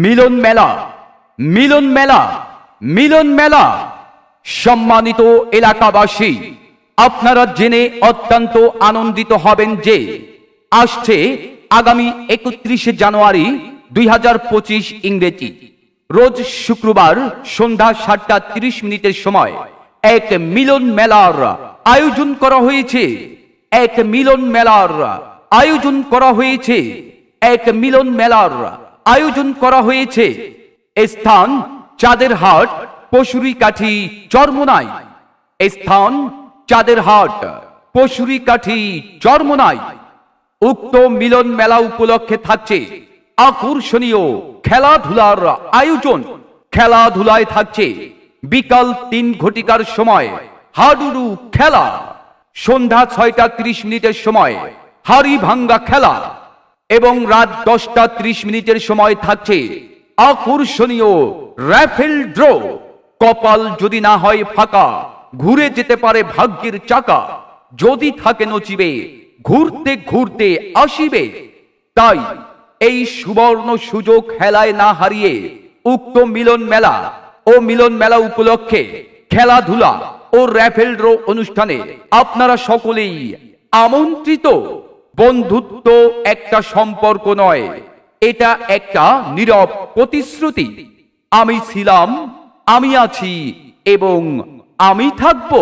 মিলন মেলা, মিলন মেলা, মিলন মেলা। সম্মানিত এলাকাবাসী, আপনারা জেনে অত্যন্ত আনন্দিত হবেন যে আসছে আগামী 31শে জানুয়ারি 2025 ইংরেজি রোজ শুক্রবার সন্ধ্যা 7:30 সময় এক মিলন মেলার আয়োজন করা হয়েছে। এক মিলন মেলার আয়োজন করা হয়েছে। এক মিলন মেলার আয়োজন করা হয়েছে। স্থান চাঁদেরহাট, পশুরিকাঠি, চরমোনাই। স্থান চাঁদেরহাট, পশুরিকাঠি, চরমোনাই। উক্ত মিলন মেলা উপলক্ষে থাকছে আকর্ষণীয় খেলাধুলার আয়োজন। খেলাধুলায় থাকছে বিকাল 3 ঘটিকার সময় হাডুডু খেলা, সন্ধ্যা 6:30 সময় হাড়ি ভাঙ্গা খেলা এবং রাত 10:30 সময় থাকছে আকর্ষণীয় র্যাফেল ড্র। কপাল যদি না হয় ফাঁকা, ঘুরে যেতে পারে ভাগ্যের চাকা। যদি থাকে নচিবে, ঘুরতে ঘুরতে আসিবে। তাই এই সুবর্ণ সুযোগ হেলায় না হারিয়ে উক্ত মিলন মেলা ও মিলন মেলা উপলক্ষে খেলাধুলা ও র্যাফেল ড্র অনুষ্ঠানে আপনারা সকলেই আমন্ত্রিত। বন্ধুত্ব একটা সম্পর্ক নয়, এটা একটা নীরব প্রতিশ্রুতি। আমি ছিলাম, আমি আছি এবং আমি থাকবো।